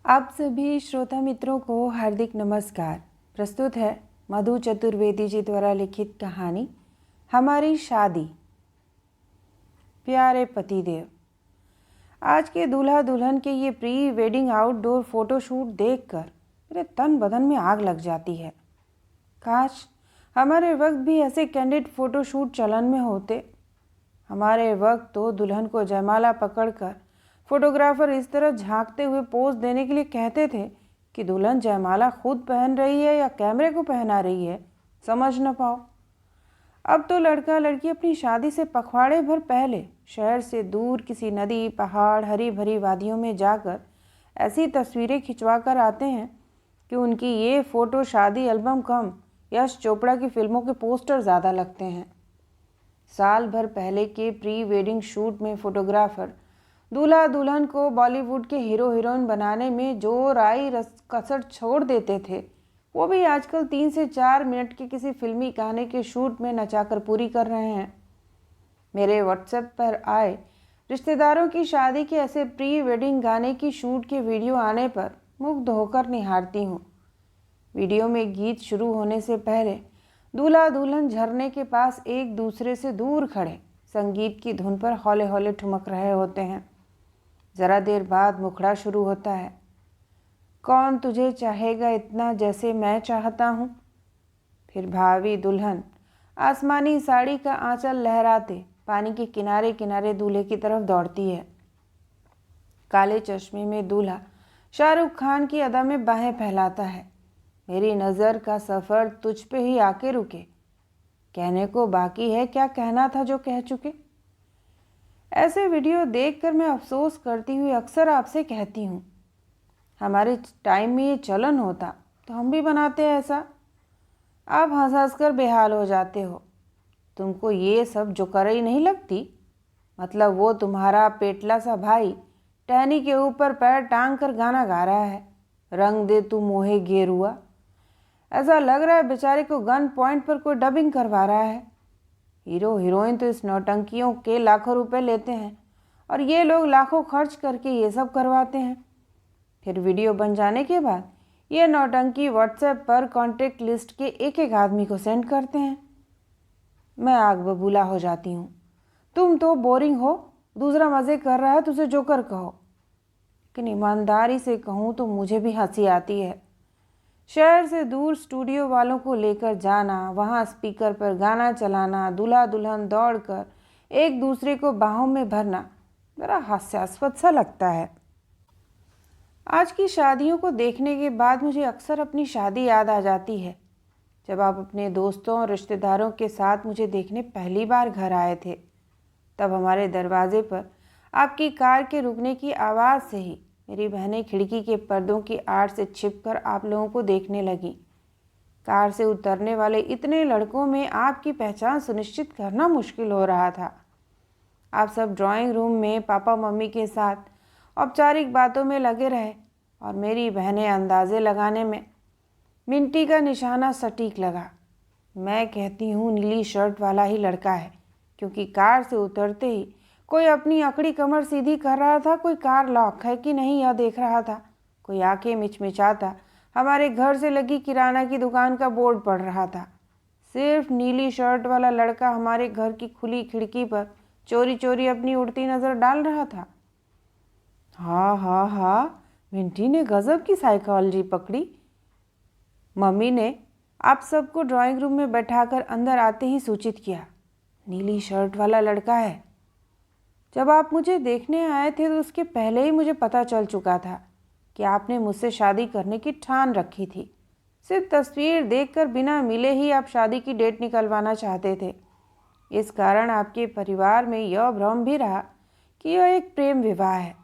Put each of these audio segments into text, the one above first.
आप सभी श्रोता मित्रों को हार्दिक नमस्कार। प्रस्तुत है मधु चतुर्वेदी जी द्वारा लिखित कहानी हमारी शादी। प्यारे पतिदेव, आज के दूल्हा दुल्हन के ये प्री वेडिंग आउटडोर फोटोशूट देखकर मेरे तन बदन में आग लग जाती है। काश हमारे वक्त भी ऐसे कैंडिड फोटोशूट चलन में होते। हमारे वक्त तो दुल्हन को जयमाला पकड़कर फोटोग्राफर इस तरह झांकते हुए पोज देने के लिए कहते थे कि दुल्हन जयमाला खुद पहन रही है या कैमरे को पहना रही है, समझ न पाओ। अब तो लड़का लड़की अपनी शादी से पखवाड़े भर पहले शहर से दूर किसी नदी, पहाड़, हरी भरी वादियों में जाकर ऐसी तस्वीरें खिंचवा कर आते हैं कि उनकी ये फ़ोटो शादी एल्बम कम यश चोपड़ा की फिल्मों के पोस्टर ज़्यादा लगते हैं। साल भर पहले के प्री वेडिंग शूट में फोटोग्राफर दूल्हा दुल्हन को बॉलीवुड के हीरो हीरोइन बनाने में जो राई कसर छोड़ देते थे, वो भी आजकल 3 से 4 मिनट के किसी फिल्मी गाने के शूट में नचाकर पूरी कर रहे हैं। मेरे व्हाट्सएप पर आए रिश्तेदारों की शादी के ऐसे प्री वेडिंग गाने की शूट के वीडियो आने पर मुग्ध होकर निहारती हूँ। वीडियो में गीत शुरू होने से पहले दूल्हा दुल्हन झरने के पास एक दूसरे से दूर खड़े संगीत की धुन पर हौले हौले ठुमक रहे होते हैं। ज़रा देर बाद मुखड़ा शुरू होता है। कौन तुझे चाहेगा इतना जैसे मैं चाहता हूँ। फिर भावी दुल्हन आसमानी साड़ी का आंचल लहराते पानी के किनारे किनारे दूल्हे की तरफ दौड़ती है। काले चश्मे में दूल्हा शाहरुख खान की अदा में बाहें फैलाता है। मेरी नज़र का सफ़र तुझ पे ही आके रुके। कहने को बाकी है क्या कहना था जो कह चुके। ऐसे वीडियो देखकर मैं अफसोस करती हुई अक्सर आपसे कहती हूँ, हमारे टाइम में ये चलन होता तो हम भी बनाते ऐसा। आप हंस हंस कर बेहाल हो जाते हो। तुमको ये सब जोकरई नहीं लगती? मतलब वो तुम्हारा पेटला सा भाई टहनी के ऊपर पैर टांग कर गाना गा रहा है, रंग दे तू मोहे गेरुआ। ऐसा लग रहा है बेचारे को गन पॉइंट पर कोई डबिंग करवा रहा है। हीरो हीरोइन तो इस नौटंकियों के लाखों रुपए लेते हैं और ये लोग लाखों खर्च करके ये सब करवाते हैं। फिर वीडियो बन जाने के बाद ये नौटंकी व्हाट्सएप पर कॉन्टेक्ट लिस्ट के एक एक आदमी को सेंड करते हैं। मैं आग बबूला हो जाती हूँ। तुम तो बोरिंग हो, दूसरा मज़े कर रहा है तो उसे जोकर कहो। लेकिन ईमानदारी से कहूँ तो मुझे भी हंसी आती है। शहर से दूर स्टूडियो वालों को लेकर जाना, वहाँ स्पीकर पर गाना चलाना, दूल्हा दुल्हन दौड़कर एक दूसरे को बाहों में भरना बड़ा हास्यास्पद सा लगता है। आज की शादियों को देखने के बाद मुझे अक्सर अपनी शादी याद आ जाती है, जब आप अपने दोस्तों और रिश्तेदारों के साथ मुझे देखने पहली बार घर आए थे। तब हमारे दरवाजे पर आपकी कार के रुकने की आवाज़ से ही मेरी बहनें खिड़की के पर्दों की आड़ से छिपकर आप लोगों को देखने लगी। कार से उतरने वाले इतने लड़कों में आपकी पहचान सुनिश्चित करना मुश्किल हो रहा था। आप सब ड्राइंग रूम में पापा मम्मी के साथ औपचारिक बातों में लगे रहे और मेरी बहनें अंदाजे लगाने में। मिंटी का निशाना सटीक लगा। मैं कहती हूँ नीली शर्ट वाला ही लड़का है, क्योंकि कार से उतरते ही कोई अपनी अकड़ी कमर सीधी कर रहा था, कोई कार लॉक है कि नहीं यह देख रहा था, कोई आंखें मिचमिचाता हमारे घर से लगी किराना की दुकान का बोर्ड पढ़ रहा था। सिर्फ नीली शर्ट वाला लड़का हमारे घर की खुली खिड़की पर चोरी चोरी अपनी उड़ती नज़र डाल रहा था। हाँ, मिंटी ने गज़ब की साइकोलॉजी पकड़ी। मम्मी ने आप सबको ड्राइंग रूम में बैठाकर अंदर आते ही सूचित किया, नीली शर्ट वाला लड़का है। जब आप मुझे देखने आए थे तो उसके पहले ही मुझे पता चल चुका था कि आपने मुझसे शादी करने की ठान रखी थी। सिर्फ तस्वीर देखकर बिना मिले ही आप शादी की डेट निकलवाना चाहते थे। इस कारण आपके परिवार में यह भ्रम भी रहा कि यह एक प्रेम विवाह है,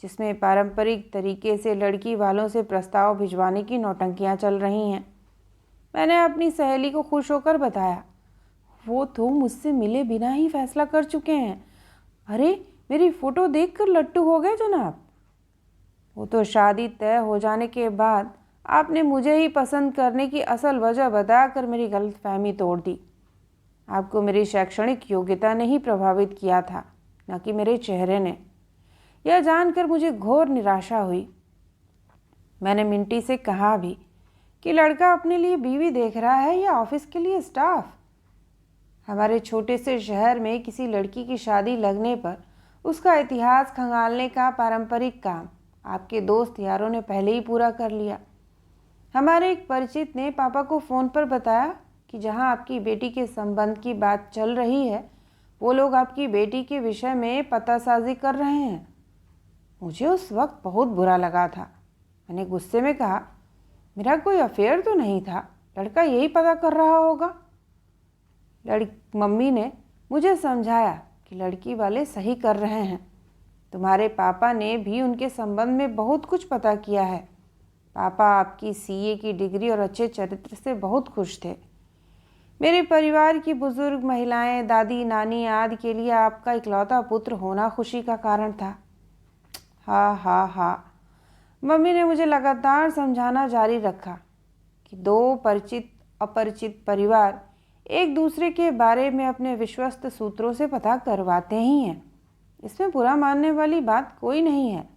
जिसमें पारंपरिक तरीके से लड़की वालों से प्रस्ताव भिजवाने की नौटंकियां चल रही हैं। मैंने अपनी सहेली को खुश होकर बताया, वो तो मुझसे मिले बिना ही फैसला कर चुके हैं। अरे, मेरी फ़ोटो देखकर लट्टू हो गए जनाब। वो तो शादी तय हो जाने के बाद आपने मुझे ही पसंद करने की असल वजह बताकर मेरी गलतफहमी तोड़ दी। आपको मेरी शैक्षणिक योग्यता ने ही प्रभावित किया था, न कि मेरे चेहरे ने। यह जानकर मुझे घोर निराशा हुई। मैंने मिंटी से कहा भी कि लड़का अपने लिए बीवी देख रहा है या ऑफिस के लिए स्टाफ। हमारे छोटे से शहर में किसी लड़की की शादी लगने पर उसका इतिहास खंगालने का पारंपरिक काम आपके दोस्त यारों ने पहले ही पूरा कर लिया। हमारे एक परिचित ने पापा को फ़ोन पर बताया कि जहां आपकी बेटी के संबंध की बात चल रही है, वो लोग आपकी बेटी के विषय में पतासाजी कर रहे हैं। मुझे उस वक्त बहुत बुरा लगा था। मैंने गुस्से में कहा, मेरा कोई अफेयर तो नहीं था, लड़का यही पता कर रहा होगा। मम्मी ने मुझे समझाया कि लड़की वाले सही कर रहे हैं। तुम्हारे पापा ने भी उनके संबंध में बहुत कुछ पता किया है। पापा आपकी सीए की डिग्री और अच्छे चरित्र से बहुत खुश थे। मेरे परिवार की बुजुर्ग महिलाएं, दादी नानी आदि के लिए आपका इकलौता पुत्र होना खुशी का कारण था। हाँ हाँ हाँ, मम्मी ने मुझे लगातार समझाना जारी रखा कि दो परिचित अपरिचित परिवार एक दूसरे के बारे में अपने विश्वस्त सूत्रों से पता करवाते ही हैं। इसमें बुरा मानने वाली बात कोई नहीं है।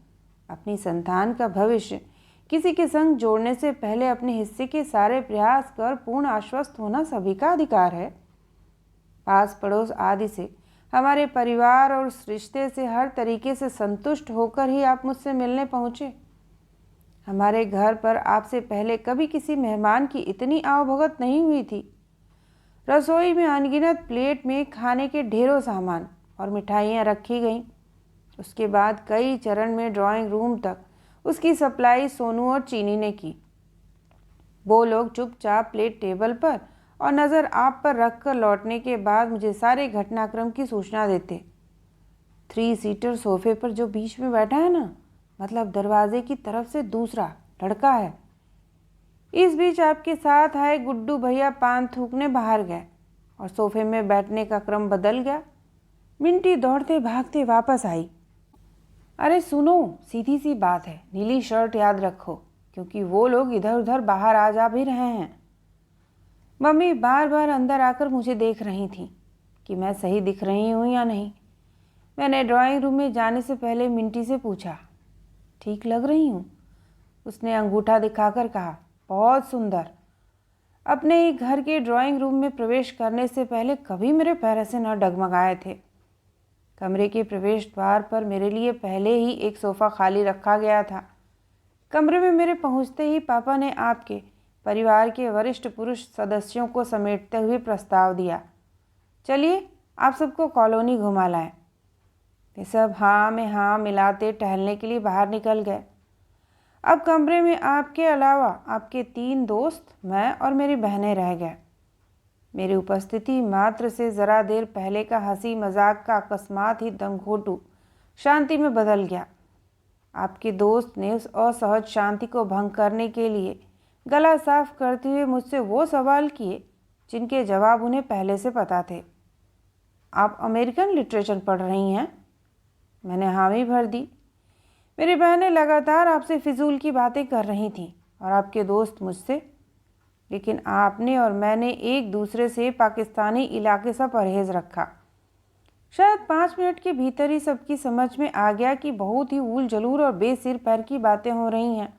अपनी संतान का भविष्य किसी के संग जोड़ने से पहले अपने हिस्से के सारे प्रयास कर पूर्ण आश्वस्त होना सभी का अधिकार है। पास पड़ोस आदि से, हमारे परिवार और उस रिश्ते से हर तरीके से संतुष्ट होकर ही आप मुझसे मिलने पहुँचे। हमारे घर पर आपसे पहले कभी किसी मेहमान की इतनी आवभगत नहीं हुई थी। रसोई में अनगिनत प्लेट में खाने के ढेरों सामान और मिठाइयाँ रखी गईं। उसके बाद कई चरण में ड्राइंग रूम तक उसकी सप्लाई सोनू और चीनी ने की। वो लोग चुपचाप प्लेट टेबल पर और नज़र आप पर रख कर लौटने के बाद मुझे सारे घटनाक्रम की सूचना देते। 3 सीटर सोफे पर जो बीच में बैठा है ना, मतलब दरवाजे की तरफ से दूसरा लड़का है। इस बीच आपके साथ आए गुड्डू भैया पान थूकने बाहर गए और सोफे में बैठने का क्रम बदल गया। मिंटी दौड़ते भागते वापस आई। अरे सुनो, सीधी सी बात है, नीली शर्ट याद रखो, क्योंकि वो लोग इधर उधर बाहर आ जा भी रहे हैं। मम्मी बार बार अंदर आकर मुझे देख रही थी कि मैं सही दिख रही हूँ या नहीं। मैंने ड्राइंग रूम में जाने से पहले मिंटी से पूछा, ठीक लग रही हूँ? उसने अंगूठा दिखाकर कहा, बहुत सुंदर। अपने ही घर के ड्राइंग रूम में प्रवेश करने से पहले कभी मेरे पैर ऐसे न डगमगाए थे। कमरे के प्रवेश द्वार पर मेरे लिए पहले ही एक सोफ़ा खाली रखा गया था। कमरे में मेरे पहुंचते ही पापा ने आपके परिवार के वरिष्ठ पुरुष सदस्यों को समेटते हुए प्रस्ताव दिया, चलिए आप सबको कॉलोनी घुमा लाएं। वे सब हाँ में हाँ मिलाते टहलने के लिए बाहर निकल गए। अब कमरे में आपके अलावा आपके 3 दोस्त, मैं और मेरी बहनें रह गए। मेरी उपस्थिति मात्र से ज़रा देर पहले का हंसी मजाक का अकस्मात ही दमघोंटू शांति में बदल गया। आपके दोस्त ने उस असहज शांति को भंग करने के लिए गला साफ करते हुए मुझसे वो सवाल किए जिनके जवाब उन्हें पहले से पता थे। आप अमेरिकन लिटरेचर पढ़ रही हैं? मैंने हामी भर दी। मेरी बहनें लगातार आपसे फिजूल की बातें कर रही थीं और आपके दोस्त मुझसे, लेकिन आपने और मैंने एक दूसरे से पाकिस्तानी इलाके सा परहेज़ रखा। शायद 5 मिनट के भीतर ही सबकी समझ में आ गया कि बहुत ही ऊल जलूल और बेसिर पैर की बातें हो रही हैं।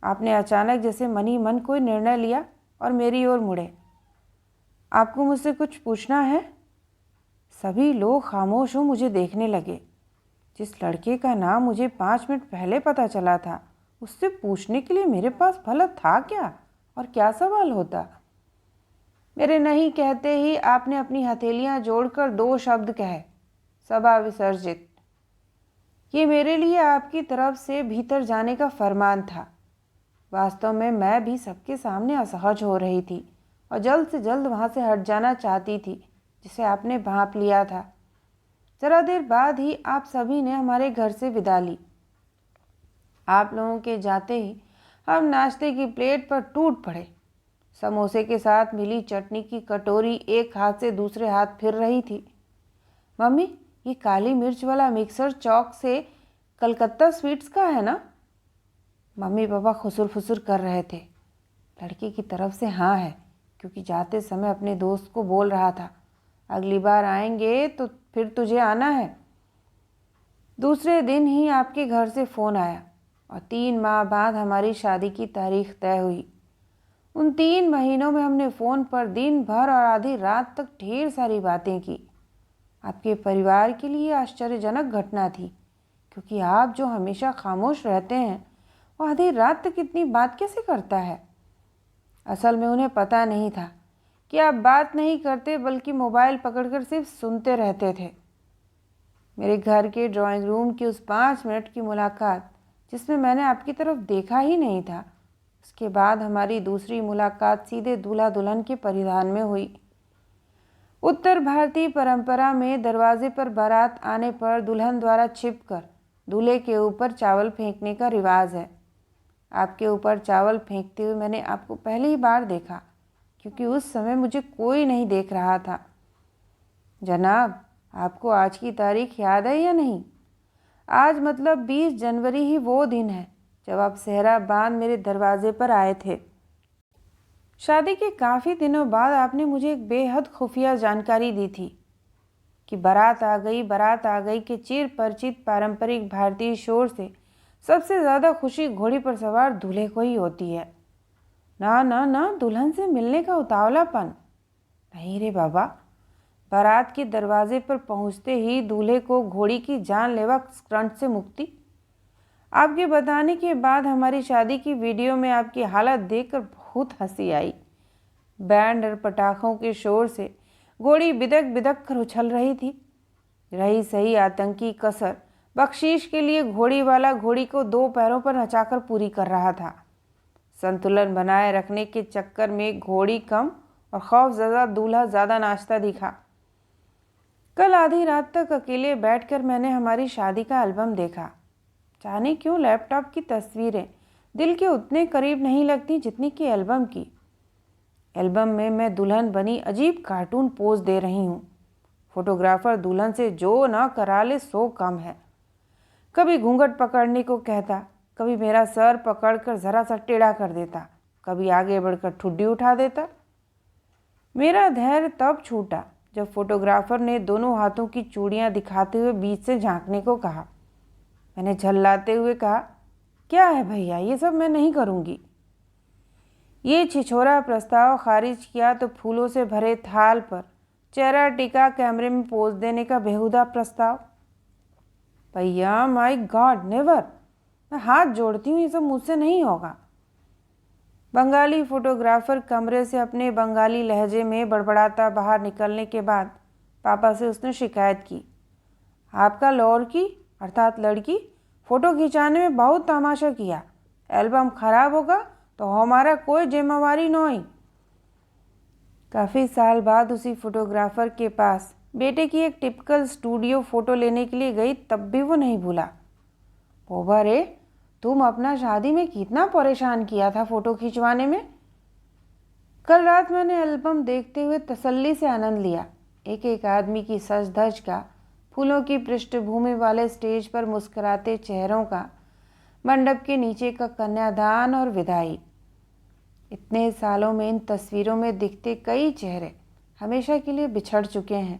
आपने अचानक जैसे मन ही मन कोई निर्णय लिया और मेरी ओर मुड़े। आपको मुझसे कुछ पूछना है? सभी लोग खामोश हो मुझे देखने लगे। जिस लड़के का नाम मुझे 5 मिनट पहले पता चला था, उससे पूछने के लिए मेरे पास भला था क्या और क्या सवाल होता? मेरे नहीं कहते ही आपने अपनी हथेलियां जोड़कर 2 शब्द कहे, सभा विसर्जित। ये मेरे लिए आपकी तरफ से भीतर जाने का फरमान था। वास्तव में मैं भी सबके सामने असहज हो रही थी और जल्द से जल्द वहाँ से हट जाना चाहती थी जिसे आपने भांप लिया था। जरा देर बाद ही आप सभी ने हमारे घर से विदा ली। आप लोगों के जाते ही हम नाश्ते की प्लेट पर टूट पड़े। समोसे के साथ मिली चटनी की कटोरी एक हाथ से दूसरे हाथ फिर रही थी। मम्मी, ये काली मिर्च वाला मिक्सर चौक से कलकत्ता स्वीट्स का है ना? मम्मी पापा खुसुर फुसुर कर रहे थे। लड़की की तरफ से हाँ है, क्योंकि जाते समय अपने दोस्त को बोल रहा था, अगली बार आएंगे तो फिर तुझे आना है। दूसरे दिन ही आपके घर से फ़ोन आया और 3 माह बाद हमारी शादी की तारीख तय हुई। उन 3 महीनों में हमने फ़ोन पर दिन भर और आधी रात तक ढेर सारी बातें की। आपके परिवार के लिए आश्चर्यजनक घटना थी, क्योंकि आप जो हमेशा खामोश रहते हैं वो आधी रात तक इतनी बात कैसे करता है। असल में उन्हें पता नहीं था कि आप बात नहीं करते, बल्कि मोबाइल पकड़कर सिर्फ सुनते रहते थे। मेरे घर के ड्राइंग रूम की उस 5 मिनट की मुलाकात, जिसमें मैंने आपकी तरफ देखा ही नहीं था, उसके बाद हमारी दूसरी मुलाकात सीधे दूल्हा दुल्हन के परिधान में हुई। उत्तर भारतीय परंपरा में दरवाजे पर बारात आने पर दुल्हन द्वारा छिपकर दूल्हे के ऊपर चावल फेंकने का रिवाज है। आपके ऊपर चावल फेंकते हुए मैंने आपको पहली बार देखा, क्योंकि उस समय मुझे कोई नहीं देख रहा था। जनाब, आपको आज की तारीख याद है या नहीं? आज मतलब 20 जनवरी ही वो दिन है जब आप सेहरा बांध मेरे दरवाजे पर आए थे। शादी के काफ़ी दिनों बाद आपने मुझे एक बेहद खुफिया जानकारी दी थी कि बारात आ गई के चिर परिचित पारंपरिक भारतीय शोर से सबसे ज़्यादा खुशी घोड़ी पर सवार दूल्हे को ही होती है। ना ना ना, दुल्हन से मिलने का उतावलापन नहीं रे बाबा। बारात के दरवाजे पर पहुंचते ही दूल्हे को घोड़ी की जानलेवा करंट से मुक्ति। आपके बताने के बाद हमारी शादी की वीडियो में आपकी हालत देखकर बहुत हंसी आई। बैंड और पटाखों के शोर से घोड़ी बिदक बिदक कर उछल रही थी। रही सही आतंकी कसर, बख्शीश के लिए घोड़ी वाला घोड़ी को 2 पैरों पर नचाकर पूरी कर रहा था। संतुलन बनाए रखने के चक्कर में घोड़ी कम और खौफज़दा दूल्हा ज़्यादा नाचता दिखा। कल आधी रात तक अकेले बैठकर मैंने हमारी शादी का एल्बम देखा। जाने क्यों लैपटॉप की तस्वीरें दिल के उतने करीब नहीं लगती जितनी कि एल्बम की। एल्बम में मैं दुल्हन बनी अजीब कार्टून पोज दे रही हूँ। फोटोग्राफर दुल्हन से जो ना करा ले सो कम है। कभी घूंघट पकड़ने को कहता, कभी मेरा सर पकड़कर ज़रा सा टेढ़ा कर देता, कभी आगे बढ़कर ठुड्डी उठा देता। मेरा धैर्य तब छूटा जब फोटोग्राफर ने दोनों हाथों की चूड़ियां दिखाते हुए बीच से झांकने को कहा। मैंने झल्लाते हुए कहा, क्या है भैया, ये सब मैं नहीं करूँगी। ये छिछोरा प्रस्ताव खारिज किया तो फूलों से भरे थाल पर चेहरा टिका कैमरे में पोज देने का बेहुदा प्रस्ताव। भैया माय गॉड, नेवर। मैं हाथ जोड़ती हूँ, ये सब मुझसे नहीं होगा। बंगाली फोटोग्राफर कमरे से अपने बंगाली लहजे में बड़बड़ाता बाहर निकलने के बाद पापा से उसने शिकायत की, आपका लड़की अर्थात लड़की फ़ोटो खिंचाने में बहुत तमाशा किया। एल्बम ख़राब होगा तो हमारा कोई जिम्मेवारी नहीं। काफ़ी साल बाद उसी फोटोग्राफर के पास बेटे की एक टिपिकल स्टूडियो फ़ोटो लेने के लिए गई, तब भी वो नहीं भूला। बोबा रे, तुम अपना शादी में कितना परेशान किया था फ़ोटो खिंचवाने में। कल रात मैंने एल्बम देखते हुए तसल्ली से आनंद लिया। एक एक आदमी की सज धज का, फूलों की पृष्ठभूमि वाले स्टेज पर मुस्कुराते चेहरों का, मंडप के नीचे का कन्यादान और विदाई। इतने सालों में इन तस्वीरों में दिखते कई चेहरे हमेशा के लिए बिछड़ चुके हैं।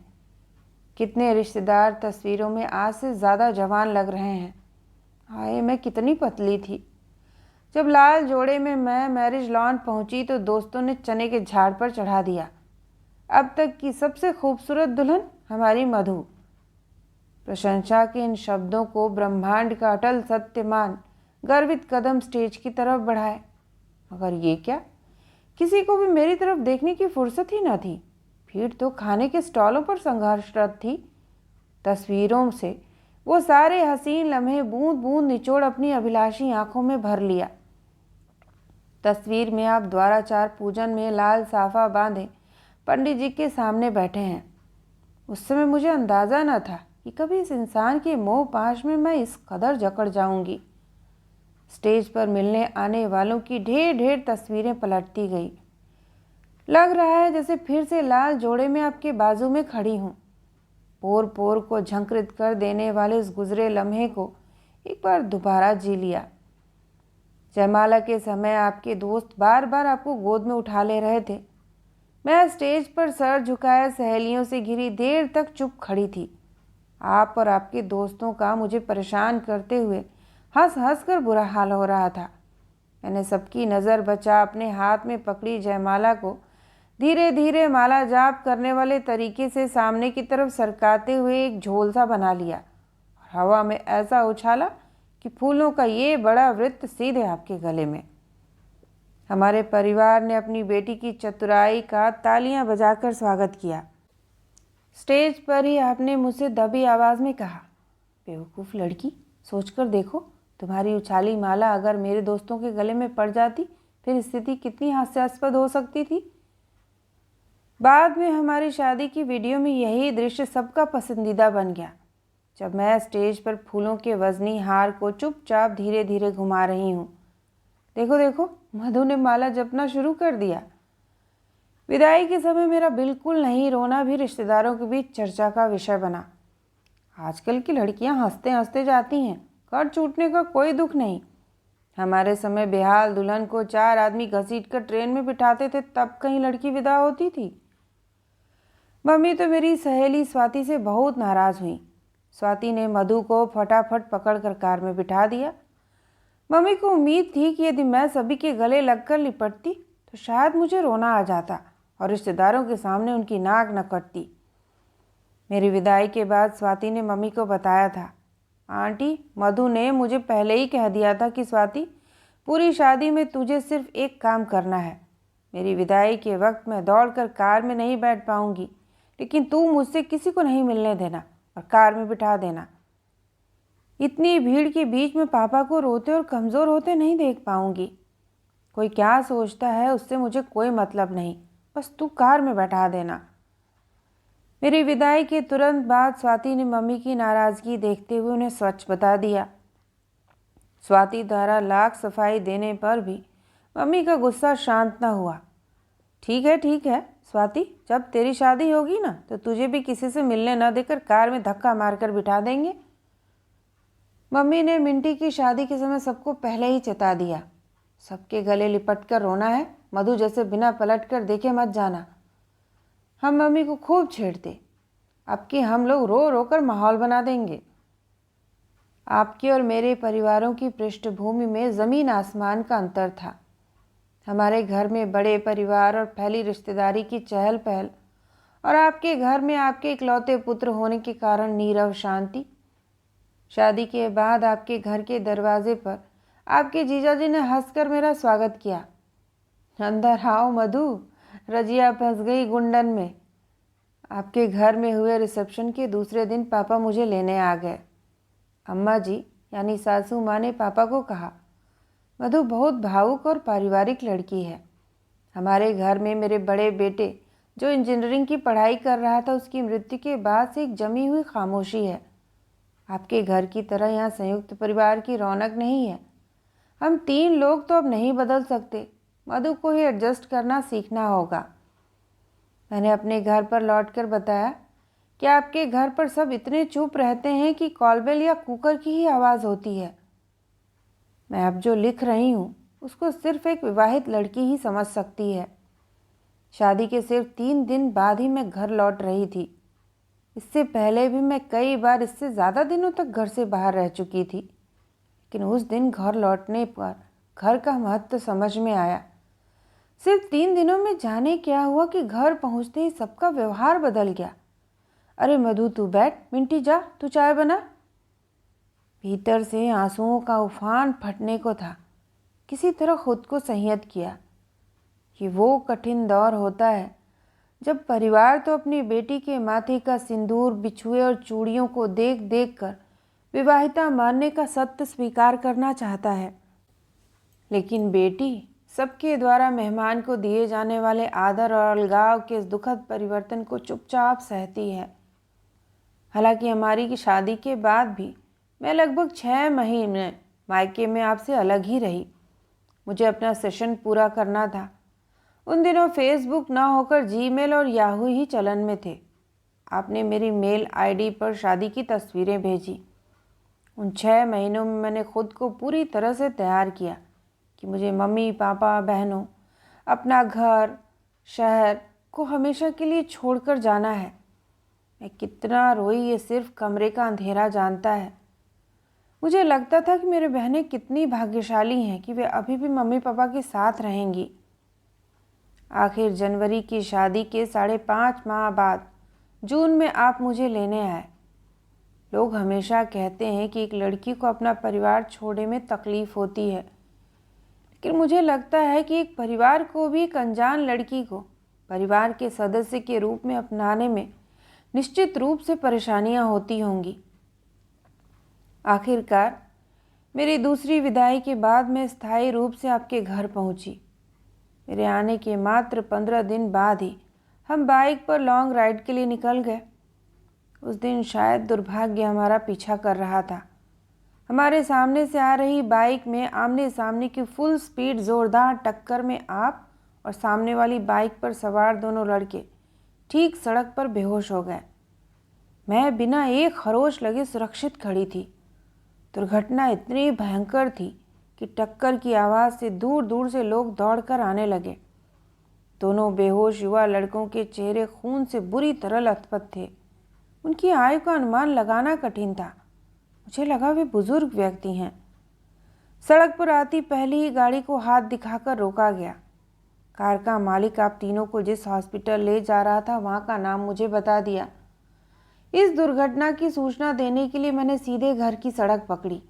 कितने रिश्तेदार तस्वीरों में आज से ज़्यादा जवान लग रहे हैं। हाय, मैं कितनी पतली थी। जब लाल जोड़े में मैं मैरिज लॉन पहुंची तो दोस्तों ने चने के झाड़ पर चढ़ा दिया, अब तक की सबसे खूबसूरत दुल्हन हमारी मधु। प्रशंसा के इन शब्दों को ब्रह्मांड का अटल सत्य मान गर्वित कदम स्टेज की तरफ बढ़ाए। मगर ये क्या, किसी को भी मेरी तरफ देखने की फुर्सत ही न थी। भीड़ तो खाने के स्टॉलों पर संघर्षरत थी। तस्वीरों से वो सारे हसीन लम्हे बूंद बूंद निचोड़ अपनी अभिलाषी आंखों में भर लिया। तस्वीर में आप द्वाराचार पूजन में लाल साफा बांधे पंडित जी के सामने बैठे हैं। उस समय मुझे अंदाज़ा न था कि कभी इस इंसान के मोह पाश में मैं इस कदर जकड़ जाऊंगी। स्टेज पर मिलने आने वालों की ढेर ढेर तस्वीरें पलटती गई। लग रहा है जैसे फिर से लाल जोड़े में आपके बाजू में खड़ी हूँ। पोर पोर को झंकृत कर देने वाले उस गुजरे लम्हे को एक बार दोबारा जी लिया। जयमाला के समय आपके दोस्त बार बार आपको गोद में उठा ले रहे थे। मैं स्टेज पर सर झुकाए सहेलियों से घिरी देर तक चुप खड़ी थी। आप और आपके दोस्तों का मुझे परेशान करते हुए हंस हंस कर बुरा हाल हो रहा था। मैंने सबकी नज़र बचा अपने हाथ में पकड़ी जयमाला को धीरे धीरे माला जाप करने वाले तरीके से सामने की तरफ सरकाते हुए एक झोल सा बना लिया और हवा में ऐसा उछाला कि फूलों का ये बड़ा वृत्त सीधे आपके गले में। हमारे परिवार ने अपनी बेटी की चतुराई का तालियां बजाकर स्वागत किया। स्टेज पर ही आपने मुझसे दबी आवाज़ में कहा, बेवकूफ़ लड़की, सोचकर देखो, तुम्हारी उछाली माला अगर मेरे दोस्तों के गले में पड़ जाती फिर स्थिति कितनी हास्यास्पद हो सकती थी। बाद में हमारी शादी की वीडियो में यही दृश्य सबका पसंदीदा बन गया, जब मैं स्टेज पर फूलों के वजनी हार को चुपचाप धीरे धीरे घुमा रही हूँ। देखो देखो, मधु ने माला जपना शुरू कर दिया। विदाई के समय मेरा बिल्कुल नहीं रोना भी रिश्तेदारों के बीच चर्चा का विषय बना। आजकल की लड़कियां हंसते हंसते जाती हैं, कर छूटने का कोई दुख नहीं। हमारे समय बेहाल दुल्हन को 4 आदमी घसीट कर ट्रेन में बिठाते थे, तब कहीं लड़की विदा होती थी। मम्मी तो मेरी सहेली स्वाति से बहुत नाराज़ हुई। स्वाति ने मधु को फटाफट पकड़कर कार में बिठा दिया। मम्मी को उम्मीद थी कि यदि मैं सभी के गले लगकर लिपटती तो शायद मुझे रोना आ जाता और रिश्तेदारों के सामने उनकी नाक न कटती। मेरी विदाई के बाद स्वाति ने मम्मी को बताया था, आंटी, मधु ने मुझे पहले ही कह दिया था कि स्वाति, पूरी शादी में तुझे सिर्फ एक काम करना है। मेरी विदाई के वक्त मैं दौड़कर कार में नहीं बैठ पाऊंगी, लेकिन तू मुझसे किसी को नहीं मिलने देना और कार में बिठा देना। इतनी भीड़ के बीच में पापा को रोते और कमज़ोर होते नहीं देख पाऊंगी। कोई क्या सोचता है उससे मुझे कोई मतलब नहीं, बस तू कार में बैठा देना। मेरी विदाई के तुरंत बाद स्वाति ने मम्मी की नाराज़गी देखते हुए उन्हें सच बता दिया। स्वाति द्वारा लाख सफाई देने पर भी मम्मी का गुस्सा शांत न हुआ। ठीक है स्वाति, जब तेरी शादी होगी ना तो तुझे भी किसी से मिलने न देकर कार में धक्का मारकर बिठा देंगे। मम्मी ने मिंटी की शादी के समय सबको पहले ही चेता दिया, सबके गले लिपट कर रोना है, मधु जैसे बिना पलट कर देखे मत जाना। हम मम्मी को खूब छेड़ते, अब कि हम लोग रो रो कर माहौल बना देंगे। आपके और मेरे परिवारों की पृष्ठभूमि में ज़मीन आसमान का अंतर था। हमारे घर में बड़े परिवार और फैली रिश्तेदारी की चहल पहल, और आपके घर में आपके इकलौते पुत्र होने के कारण नीरव शांति। शादी के बाद आपके घर के दरवाजे पर आपके जीजाजी ने हंसकर मेरा स्वागत किया, अंदर आओ मधु, रजिया फंस गई गुंडन में। आपके घर में हुए रिसेप्शन के दूसरे दिन पापा मुझे लेने आ गए। अम्मा जी यानी सासू माँ ने पापा को कहा, मधु बहुत भावुक और पारिवारिक लड़की है। हमारे घर में मेरे बड़े बेटे जो इंजीनियरिंग की पढ़ाई कर रहा था, उसकी मृत्यु के बाद से एक जमी हुई खामोशी है। आपके घर की तरह यहाँ संयुक्त परिवार की रौनक नहीं है। हम 3 लोग तो अब नहीं बदल सकते, मधु को ही एडजस्ट करना सीखना होगा। मैंने अपने घर पर लौटकर बताया कि आपके घर पर सब इतने चुप रहते हैं कि कॉलबेल या कुकर की ही आवाज़ होती है। मैं अब जो लिख रही हूँ उसको सिर्फ एक विवाहित लड़की ही समझ सकती है। शादी के सिर्फ 3 दिन बाद ही मैं घर लौट रही थी। इससे पहले भी मैं कई बार इससे ज़्यादा दिनों तक घर से बाहर रह चुकी थी, लेकिन उस दिन घर लौटने पर घर का महत्व समझ में आया। सिर्फ 3 दिनों में जाने क्या हुआ कि घर पहुंचते ही सबका व्यवहार बदल गया। अरे मधु तू बैठ, मिंटी जा तू चाय बना। भीतर से आंसुओं का उफान फटने को था। किसी तरह खुद को संयत किया। ये वो कठिन दौर होता है जब परिवार तो अपनी बेटी के माथे का सिंदूर, बिछुए और चूड़ियों को देख देख कर विवाहिता मानने का सत्य स्वीकार करना चाहता है, लेकिन बेटी सबके द्वारा मेहमान को दिए जाने वाले आदर और अलगाव के इस दुखद परिवर्तन को चुपचाप सहती है। हालांकि हमारी की शादी के बाद भी मैं लगभग 6 महीने मायके में आपसे अलग ही रही। मुझे अपना सेशन पूरा करना था। उन दिनों फेसबुक ना होकर जीमेल और याहू ही चलन में थे। आपने मेरी मेल आईडी पर शादी की तस्वीरें भेजी। उन 6 महीनों में मैंने खुद को पूरी तरह से तैयार किया कि मुझे मम्मी पापा बहनों, अपना घर, शहर को हमेशा के लिए छोड़कर जाना है। मैं कितना रोई ये सिर्फ कमरे का अंधेरा जानता है। मुझे लगता था कि मेरे बहनें कितनी भाग्यशाली हैं कि वे अभी भी मम्मी पापा के साथ रहेंगी। आखिर जनवरी की शादी के 5.5 माह बाद जून में आप मुझे लेने आए। लोग हमेशा कहते हैं कि एक लड़की को अपना परिवार छोड़ने में तकलीफ होती है, लेकिन मुझे लगता है कि एक परिवार को भी एक अनजान लड़की को परिवार के सदस्य के रूप में अपनाने में निश्चित रूप से परेशानियां होती होंगी। आखिरकार मेरी दूसरी विदाई के बाद मैं स्थायी रूप से आपके घर पहुंची। मेरे आने के मात्र 15 दिन बाद ही हम बाइक पर लॉन्ग राइड के लिए निकल गए। उस दिन शायद दुर्भाग्य हमारा पीछा कर रहा था। हमारे सामने से आ रही बाइक में आमने सामने की फुल स्पीड जोरदार टक्कर में आप और सामने वाली बाइक पर सवार दोनों लड़के ठीक सड़क पर बेहोश हो गए। मैं बिना एक खरोच लगे सुरक्षित खड़ी थी। दुर्घटना इतनी भयंकर थी कि टक्कर की आवाज़ से दूर दूर से लोग दौड़कर आने लगे। दोनों बेहोश युवा लड़कों के चेहरे खून से बुरी तरह लथपथ थे। उनकी आयु का अनुमान लगाना कठिन था। मुझे लगा वे बुजुर्ग व्यक्ति हैं। सड़क पर आती पहली ही गाड़ी को हाथ दिखाकर रोका गया। कार का मालिक आप तीनों को जिस हॉस्पिटल ले जा रहा था वहाँ का नाम मुझे बता दिया। इस दुर्घटना की सूचना देने के लिए मैंने सीधे घर की सड़क पकड़ी।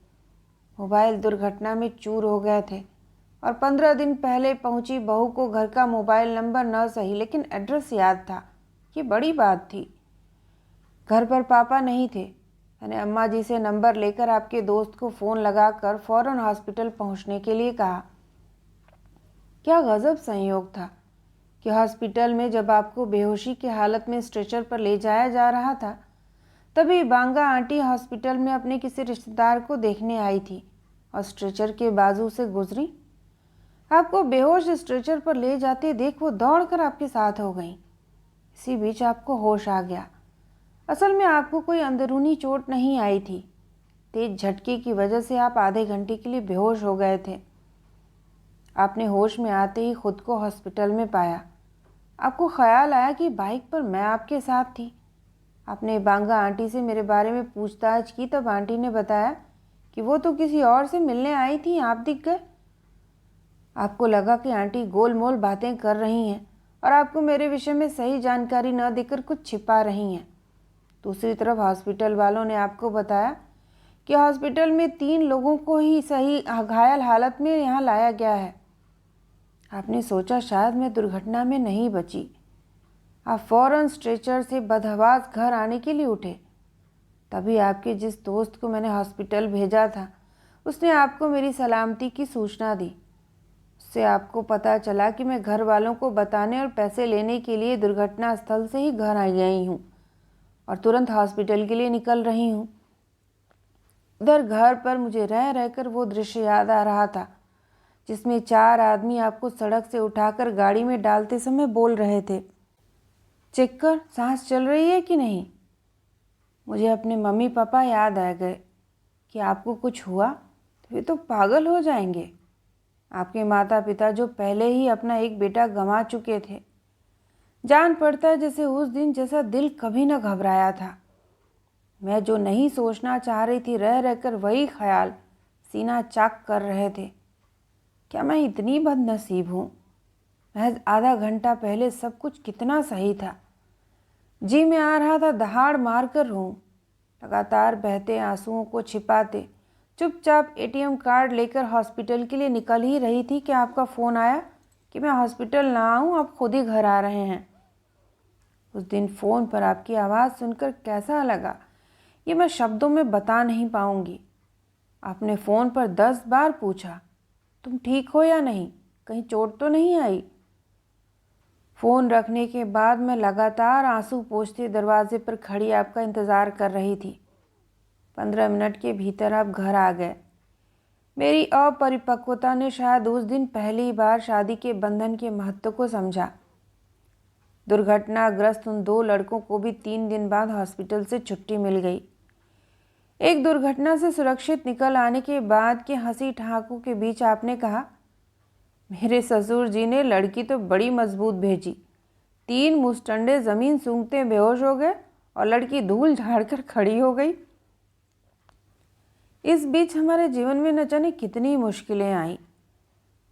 मोबाइल दुर्घटना में चूर हो गए थे और 15 दिन पहले पहुंची बहू को घर का मोबाइल नंबर न सही लेकिन एड्रेस याद था। ये बड़ी बात थी। घर पर पापा नहीं थे। मैंने अम्मा जी से नंबर लेकर आपके दोस्त को फ़ोन लगाकर फ़ौरन हॉस्पिटल पहुंचने के लिए कहा। क्या गजब संयोग था कि हॉस्पिटल में जब आपको बेहोशी की हालत में स्ट्रेचर पर ले जाया जा रहा था तभी बांगा आंटी हॉस्पिटल में अपने किसी रिश्तेदार को देखने आई थी और स्ट्रेचर के बाजू से गुजरी। आपको बेहोश स्ट्रेचर पर ले जाते देख वो दौड़कर आपके साथ हो गई। इसी बीच आपको होश आ गया। असल में आपको कोई अंदरूनी चोट नहीं आई थी। तेज झटके की वजह से आप आधे घंटे के लिए बेहोश हो गए थे। आपने होश में आते ही खुद को हॉस्पिटल में पाया। आपको ख्याल आया कि बाइक पर मैं आपके साथ थी। आपने बांगा आंटी से मेरे बारे में पूछताछ की तब आंटी ने बताया कि वो तो किसी और से मिलने आई थी, आप दिख गए। आपको लगा कि आंटी गोलमोल बातें कर रही हैं और आपको मेरे विषय में सही जानकारी न देकर कुछ छिपा रही हैं। दूसरी तरफ हॉस्पिटल वालों ने आपको बताया कि हॉस्पिटल में 3 लोगों को ही सही घायल हालत में यहाँ लाया गया है। आपने सोचा शायद मैं दुर्घटना में नहीं बची। आप फौरन स्ट्रेचर से बदहवास घर आने के लिए उठे। तभी आपके जिस दोस्त को मैंने हॉस्पिटल भेजा था उसने आपको मेरी सलामती की सूचना दी। उससे आपको पता चला कि मैं घर वालों को बताने और पैसे लेने के लिए दुर्घटना स्थल से ही घर आ गई हूँ और तुरंत हॉस्पिटल के लिए निकल रही हूँ। उधर घर पर मुझे रह रहकर वो दृश्य याद आ रहा था जिसमें 4 आदमी आपको सड़क से उठाकर गाड़ी में डालते समय बोल रहे थे, चेक कर सांस चल रही है कि नहीं। मुझे अपने मम्मी पापा याद आ गए कि आपको कुछ हुआ तो वे तो पागल हो जाएंगे। आपके माता पिता जो पहले ही अपना एक बेटा गंवा चुके थे। जान पड़ता है जैसे उस दिन जैसा दिल कभी न घबराया था। मैं जो नहीं सोचना चाह रही थी रह रहकर वही ख्याल सीना चाक कर रहे थे। क्या मैं इतनी बदनसीब हूँ? महज आधा घंटा पहले सब कुछ कितना सही था। जी में आ रहा था दहाड़ मारकर रोऊं। लगातार बहते आंसुओं को छिपाते चुपचाप एटीएम कार्ड लेकर हॉस्पिटल के लिए निकल ही रही थी कि आपका फ़ोन आया कि मैं हॉस्पिटल ना आऊँ, आप खुद ही घर आ रहे हैं। उस दिन फ़ोन पर आपकी आवाज़ सुनकर कैसा लगा ये मैं शब्दों में बता नहीं पाऊँगी। आपने फ़ोन पर 10 बार पूछा, तुम ठीक हो या नहीं, कहीं चोट तो नहीं आई। फ़ोन रखने के बाद मैं लगातार आंसू पोंछते दरवाजे पर खड़ी आपका इंतज़ार कर रही थी। 15 मिनट के भीतर आप घर आ गए। मेरी अपरिपक्वता ने शायद उस दिन पहली बार शादी के बंधन के महत्व को समझा। दुर्घटनाग्रस्त उन 2 लड़कों को भी 3 दिन बाद हॉस्पिटल से छुट्टी मिल गई। एक दुर्घटना से सुरक्षित निकल आने के बाद के हंसी ठहाकों के बीच आपने कहा, मेरे ससुर जी ने लड़की तो बड़ी मजबूत भेजी। 3 मुस्टंडे ज़मीन सूंघते बेहोश हो गए और लड़की धूल झाड़कर खड़ी हो गई। इस बीच हमारे जीवन में न जाने कितनी मुश्किलें आईं।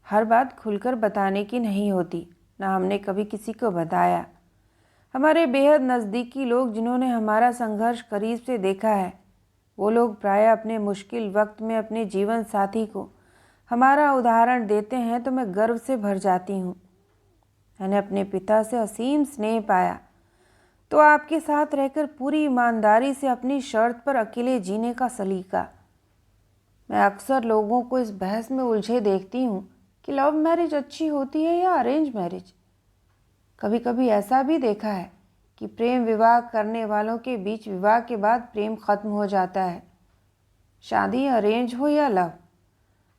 हर बात खुलकर बताने की नहीं होती, ना हमने कभी किसी को बताया। हमारे बेहद नज़दीकी लोग जिन्होंने हमारा संघर्ष करीब से देखा है, वो लोग प्रायः अपने मुश्किल वक्त में अपने जीवन साथी को हमारा उदाहरण देते हैं तो मैं गर्व से भर जाती हूँ। मैंने अपने पिता से असीम स्नेह पाया, तो आपके साथ रहकर पूरी ईमानदारी से अपनी शर्त पर अकेले जीने का सलीका। मैं अक्सर लोगों को इस बहस में उलझे देखती हूँ कि लव मैरिज अच्छी होती है या अरेंज मैरिज। कभी कभी ऐसा भी देखा है कि प्रेम विवाह करने वालों के बीच विवाह के बाद प्रेम खत्म हो जाता है। शादी अरेंज हो या लव,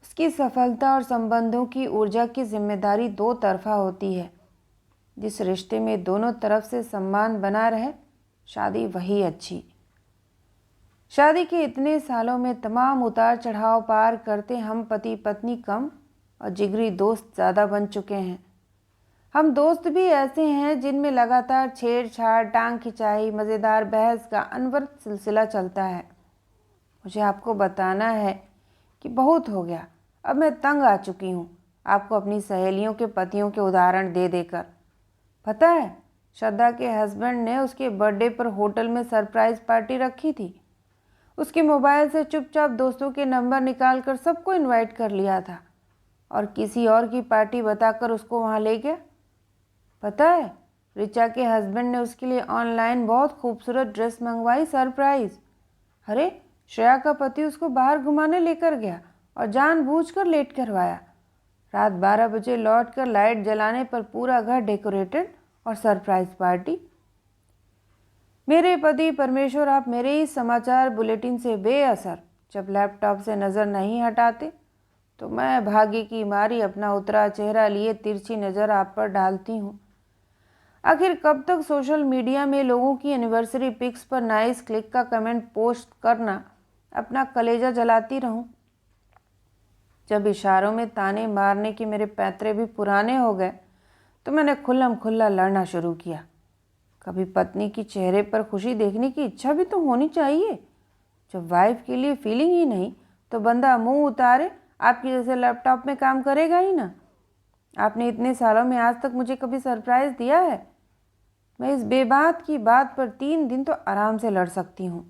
उसकी सफलता और संबंधों की ऊर्जा की जिम्मेदारी दो तरफा होती है। जिस रिश्ते में दोनों तरफ से सम्मान बना रहे, शादी वही अच्छी। शादी के इतने सालों में तमाम उतार चढ़ाव पार करते हम पति पत्नी कम और जिगरी दोस्त ज़्यादा बन चुके हैं। हम दोस्त भी ऐसे हैं जिनमें लगातार छेड़छाड़, टांग खिंचाई, मज़ेदार बहस का अनवरत सिलसिला चलता है। मुझे आपको बताना है कि बहुत हो गया, अब मैं तंग आ चुकी हूँ आपको अपनी सहेलियों के पतियों के उदाहरण दे देकर। पता है, श्रद्धा के हस्बैंड ने उसके बर्थडे पर होटल में सरप्राइज़ पार्टी रखी थी। उसके मोबाइल से चुपचाप दोस्तों के नंबर निकाल कर सबको इनवाइट कर लिया था और किसी और की पार्टी बताकर उसको वहाँ ले गया। पता है, रिचा के हस्बैंड ने उसके लिए ऑनलाइन बहुत खूबसूरत ड्रेस मंगवाई, सरप्राइज़। अरे, श्रेया का पति उसको बाहर घुमाने लेकर गया और जानबूझकर लेट करवाया। रात 12 बजे लौटकर लाइट जलाने पर पूरा घर डेकोरेटेड और सरप्राइज पार्टी। मेरे पति परमेश्वर, आप मेरे ही समाचार बुलेटिन से बेअसर जब लैपटॉप से नज़र नहीं हटाते तो मैं भाग्य की मारी अपना उतरा चेहरा लिए तिरछी नज़र आप पर डालती हूँ। आखिर कब तक सोशल मीडिया में लोगों की एनिवर्सरी पिक्स पर नाइस क्लिक का कमेंट पोस्ट करना अपना कलेजा जलाती रहूं? जब इशारों में ताने मारने के मेरे पैतरे भी पुराने हो गए तो मैंने खुल्लम खुल्ला लड़ना शुरू किया। कभी पत्नी की चेहरे पर खुशी देखने की इच्छा भी तो होनी चाहिए। जब वाइफ के लिए फीलिंग ही नहीं तो बंदा मुंह उतारे आपकी जैसे लैपटॉप में काम करेगा ही ना। आपने इतने सालों में आज तक मुझे कभी सरप्राइज़ दिया है? मैं इस बेबात की बात पर 3 दिन तो आराम से लड़ सकती हूँ।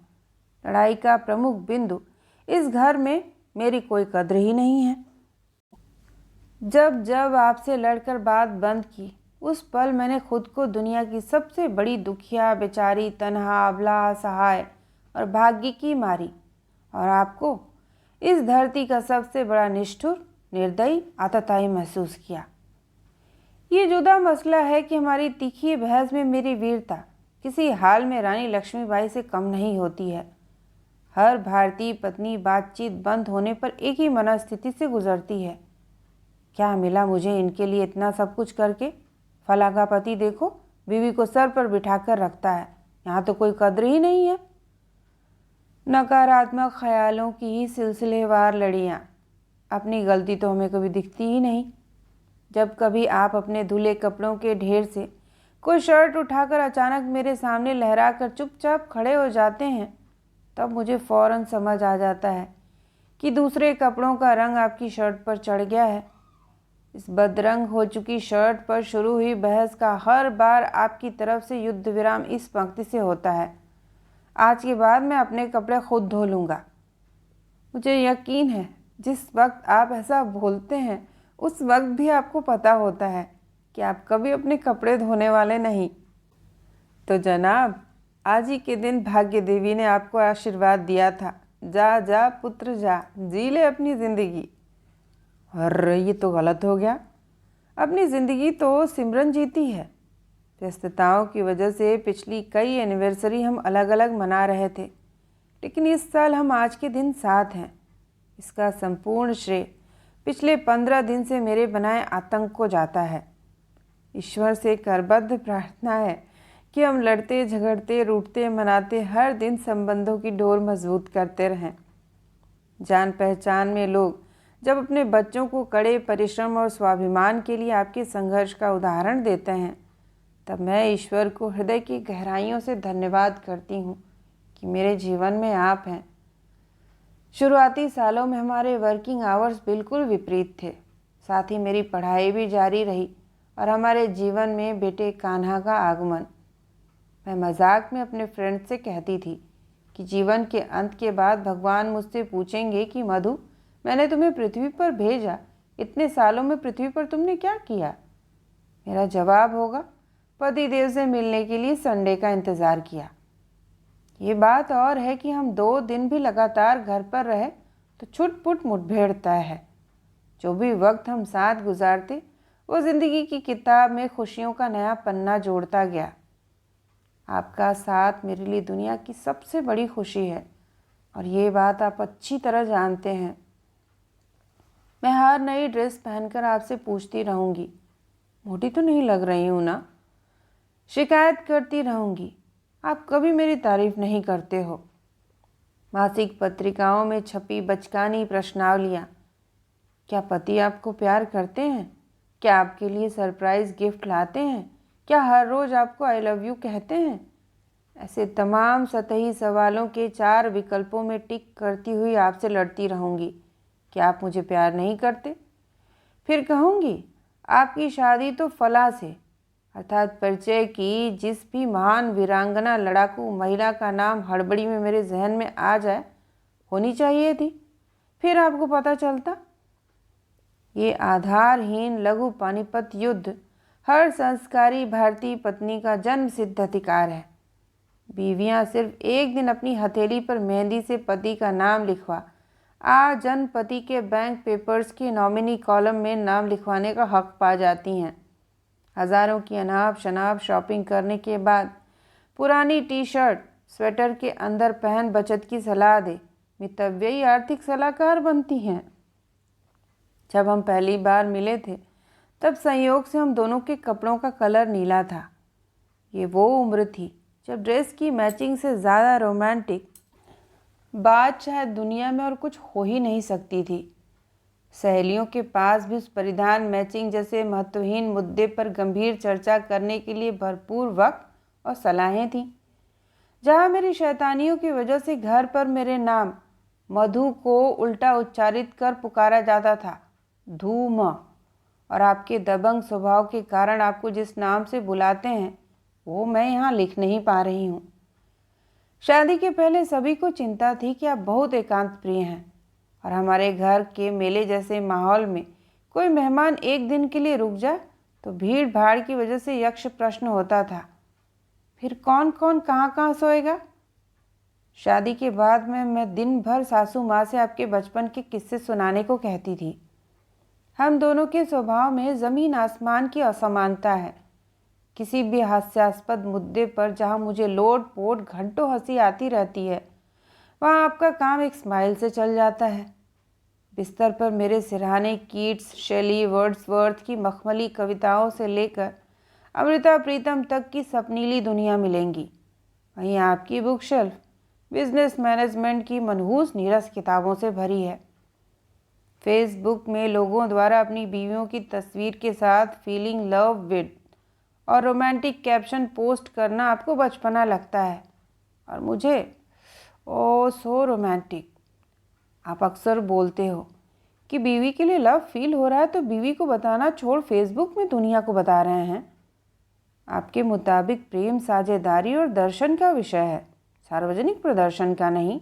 लड़ाई का प्रमुख बिंदु, इस घर में मेरी कोई कद्र ही नहीं है। जब जब आपसे लड़कर बात बंद की, उस पल मैंने खुद को दुनिया की सबसे बड़ी दुखिया, बेचारी, तन्हा, अबला, असहाय और भाग्य की मारी, और आपको इस धरती का सबसे बड़ा निष्ठुर, निर्दयी, आतताई महसूस किया। ये जुदा मसला है कि हमारी तीखी बहस में मेरी वीरता किसी हाल में रानी लक्ष्मीबाई से कम नहीं होती है। हर भारतीय पत्नी बातचीत बंद होने पर एक ही मनस्थिति से गुजरती है, क्या मिला मुझे इनके लिए इतना सब कुछ करके? फला का पति देखो, बीवी को सर पर बिठाकर रखता है, यहाँ तो कोई कद्र ही नहीं है। नकारात्मक ख्यालों की ही सिलसिलेवार लड़ियाँ। अपनी गलती तो हमें कभी दिखती ही नहीं। जब कभी आप अपने धुले कपड़ों के ढेर से कोई शर्ट उठाकर अचानक मेरे सामने लहराकर चुपचाप खड़े हो जाते हैं, तब मुझे फ़ौरन समझ आ जाता है कि दूसरे कपड़ों का रंग आपकी शर्ट पर चढ़ गया है। इस बदरंग हो चुकी शर्ट पर शुरू हुई बहस का हर बार आपकी तरफ से युद्ध विराम इस पंक्ति से होता है, आज के बाद मैं अपने कपड़े खुद धो लूँगा। मुझे यकीन है जिस वक्त आप ऐसा बोलते हैं उस वक्त भी आपको पता होता है कि आप कभी अपने कपड़े धोने वाले नहीं। तो जनाब, आज ही के दिन भाग्य देवी ने आपको आशीर्वाद दिया था, जा जा पुत्र जा, जी ले अपनी ज़िंदगी। अरे, ये तो गलत हो गया। अपनी ज़िंदगी तो सिमरन जीती है। व्यस्तताओं की वजह से पिछली कई एनिवर्सरी हम अलग अलग मना रहे थे, लेकिन इस साल हम आज के दिन साथ हैं। इसका संपूर्ण श्रेय पिछले 15 दिन से मेरे बनाए आतंक को जाता है। ईश्वर से करबद्ध प्रार्थना है कि हम लड़ते झगड़ते रूठते मनाते हर दिन संबंधों की डोर मजबूत करते रहें। जान पहचान में लोग जब अपने बच्चों को कड़े परिश्रम और स्वाभिमान के लिए आपके संघर्ष का उदाहरण देते हैं, तब मैं ईश्वर को हृदय की गहराइयों से धन्यवाद करती हूँ कि मेरे जीवन में आप हैं। शुरुआती सालों में हमारे वर्किंग आवर्स बिल्कुल विपरीत थे। साथ ही मेरी पढ़ाई भी जारी रही और हमारे जीवन में बेटे कान्हा का आगमन। मैं मजाक में अपने फ्रेंड से कहती थी कि जीवन के अंत के बाद भगवान मुझसे पूछेंगे कि मधु, मैंने तुम्हें पृथ्वी पर भेजा, इतने सालों में पृथ्वी पर तुमने क्या किया? मेरा जवाब होगा, पति देव से मिलने के लिए संडे का इंतज़ार किया। ये बात और है कि हम 2 दिन भी लगातार घर पर रहे तो छुटपुट मुठभेड़ तय है। जो भी वक्त हम साथ गुजारते वो ज़िंदगी की किताब में खुशियों का नया पन्ना जोड़ता गया। आपका साथ मेरे लिए दुनिया की सबसे बड़ी खुशी है और ये बात आप अच्छी तरह जानते हैं। मैं हर नई ड्रेस पहनकर आपसे पूछती रहूँगी, मोटी तो नहीं लग रही हूँ ना? शिकायत करती रहूँगी, आप कभी मेरी तारीफ नहीं करते हो। मासिक पत्रिकाओं में छपी बचकानी प्रश्नावलियाँ, क्या पति आपको प्यार करते हैं? क्या आपके लिए सरप्राइज़ गिफ्ट लाते हैं? क्या हर रोज़ आपको आई लव यू कहते हैं? ऐसे तमाम सतही सवालों के 4 विकल्पों में टिक करती हुई आपसे लड़ती रहूँगी। क्या आप मुझे प्यार नहीं करते? फिर कहूँगी, आपकी शादी तो फला से, अर्थात परिचय की जिस भी महान वीरांगना लड़ाकू महिला का नाम हड़बड़ी में मेरे जहन में आ जाए, होनी चाहिए थी। फिर आपको पता चलता। ये आधारहीन लघु पानीपत युद्ध हर संस्कारी भारतीय पत्नी का जन्म सिद्ध अधिकार है। बीवियां सिर्फ एक दिन अपनी हथेली पर मेहंदी से पति का नाम लिखवा आजन्म पति के बैंक पेपर्स के नॉमिनी कॉलम में नाम लिखवाने का हक पा जाती हैं। हज़ारों की अनाप शनाप शॉपिंग करने के बाद पुरानी टी शर्ट स्वेटर के अंदर पहन बचत की सलाह दे मितव्ययी आर्थिक सलाहकार बनती हैं। जब हम पहली बार मिले थे तब संयोग से हम दोनों के कपड़ों का कलर नीला था। ये वो उम्र थी जब ड्रेस की मैचिंग से ज़्यादा रोमांटिक बात शायद दुनिया में और कुछ हो ही नहीं सकती थी। सहेलियों के पास भी उस परिधान मैचिंग जैसे महत्वहीन मुद्दे पर गंभीर चर्चा करने के लिए भरपूर वक्त और सलाहें थीं। जहाँ मेरी शैतानियों की वजह से घर पर मेरे नाम मधु को उल्टा उच्चारित कर पुकारा जाता था, धूम, और आपके दबंग स्वभाव के कारण आपको जिस नाम से बुलाते हैं वो मैं यहाँ लिख नहीं पा रही हूँ। शादी के पहले सभी को चिंता थी कि आप बहुत एकांत प्रिय हैं और हमारे घर के मेले जैसे माहौल में कोई मेहमान एक दिन के लिए रुक जाए तो भीड़ भाड़ की वजह से यक्ष प्रश्न होता था, फिर कौन कौन कहाँ कहाँ सोएगा? शादी के बाद में मैं दिन भर सासू माँ से आपके बचपन के किस्से सुनाने को कहती थी। हम दोनों के स्वभाव में ज़मीन आसमान की असमानता है। किसी भी हास्यास्पद मुद्दे पर जहाँ मुझे लोट पोट घंटों हंसी आती रहती है, वहाँ आपका काम एक स्माइल से चल जाता है। बिस्तर पर मेरे सिरहाने कीट्स, शेली, वर्ड्सवर्थ की मखमली कविताओं से लेकर अमृता प्रीतम तक की सपनीली दुनिया मिलेंगी। वहीं आपकी बुक शेल्फ बिजनेस मैनेजमेंट की मनहूस नीरस किताबों से भरी है। फेसबुक में लोगों द्वारा अपनी बीवियों की तस्वीर के साथ फीलिंग लव विद और रोमांटिक कैप्शन पोस्ट करना आपको बचपना लगता है और मुझे ओ सो रोमांटिक। आप अक्सर बोलते हो कि बीवी के लिए लव फील हो रहा है तो बीवी को बताना छोड़ फेसबुक में दुनिया को बता रहे हैं। आपके मुताबिक प्रेम साझेदारी और दर्शन का विषय है, सार्वजनिक प्रदर्शन का नहीं।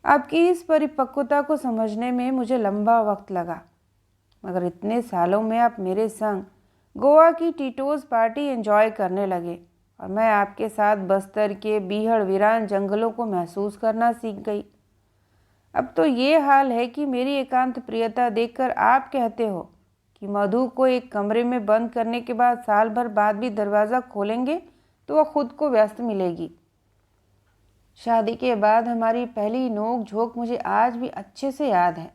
आपकी इस परिपक्वता को समझने में मुझे लंबा वक्त लगा, मगर इतने सालों में आप मेरे संग गोवा की टीटोज़ पार्टी एंजॉय करने लगे और मैं आपके साथ बस्तर के बीहड़ वीरान जंगलों को महसूस करना सीख गई। अब तो ये हाल है कि मेरी एकांत प्रियता देखकर आप कहते हो कि मधु को एक कमरे में बंद करने के बाद साल भर बाद भी दरवाज़ा खोलेंगे तो वह खुद को व्यस्त मिलेगी। शादी के बाद हमारी पहली नोक झोंक मुझे आज भी अच्छे से याद है।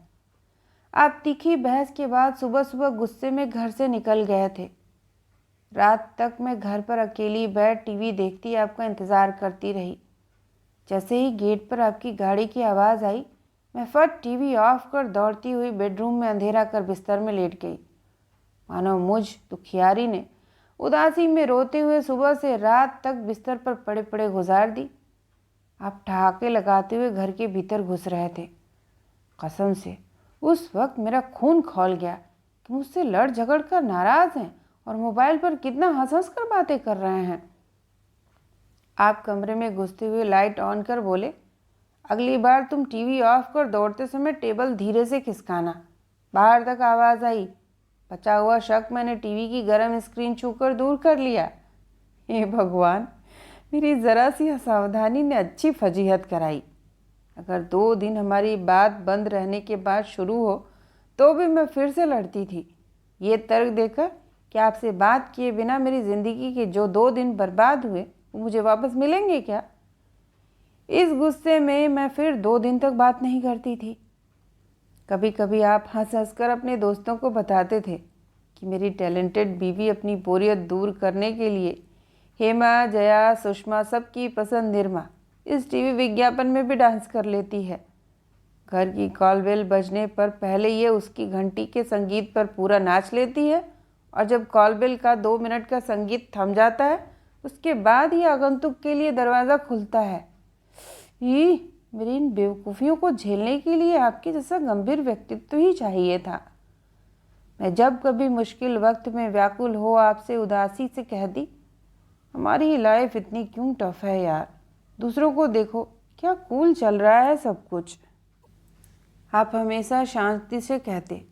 आप तीखी बहस के बाद सुबह सुबह गुस्से में घर से निकल गए थे। रात तक मैं घर पर अकेली बैठ टीवी देखती आपका इंतज़ार करती रही। जैसे ही गेट पर आपकी गाड़ी की आवाज़ आई, मैं फट टीवी ऑफ कर दौड़ती हुई बेडरूम में अंधेरा कर बिस्तर में लेट गई। मानो मुझ दुखियारी ने उदासी में रोते हुए सुबह से रात तक बिस्तर पर पड़े पड़े गुजार दी। आप ठहाके लगाते हुए घर के भीतर घुस रहे थे। कसम से उस वक्त मेरा खून खौल गया कि मुझसे लड़ झगड़ कर नाराज़ हैं और मोबाइल पर कितना हंस हंस कर बातें कर रहे हैं। आप कमरे में घुसते हुए लाइट ऑन कर बोले, अगली बार तुम टीवी ऑफ कर दौड़ते समय टेबल धीरे से खिसकाना। बाहर तक आवाज़ आई। बचा हुआ शक मैंने टीवी की गर्म स्क्रीन छूकर दूर कर लिया। हे भगवान, मेरी ज़रा सी असावधानी ने अच्छी फजीहत कराई। अगर 2 दिन हमारी बात बंद रहने के बाद शुरू हो तो भी मैं फिर से लड़ती थी। ये तर्क देकर कि आपसे बात किए बिना मेरी ज़िंदगी के जो 2 दिन बर्बाद हुए वो मुझे वापस मिलेंगे क्या? इस गुस्से में मैं फिर 2 दिन तक बात नहीं करती थी। कभी कभी आप हंस हंस कर अपने दोस्तों को बताते थे कि मेरी टैलेंटेड बीवी अपनी बोरियत दूर करने के लिए हेमा, जया, सुषमा सबकी पसंद निर्मा इस टीवी विज्ञापन में भी डांस कर लेती है। घर की कॉल बेल बजने पर पहले ये उसकी घंटी के संगीत पर पूरा नाच लेती है और जब कॉल बेल का 2 मिनट का संगीत थम जाता है उसके बाद ही आगंतुक के लिए दरवाज़ा खुलता है। मेरी इन बेवकूफ़ियों को झेलने के लिए आपके जैसा गंभीर व्यक्तित्व ही चाहिए था। मैं जब कभी मुश्किल वक्त में व्याकुल हो आपसे उदासी से कह दी, हमारी लाइफ इतनी क्यों टफ है यार, दूसरों को देखो क्या कूल चल रहा है सब कुछ। आप हमेशा शांति से कहते,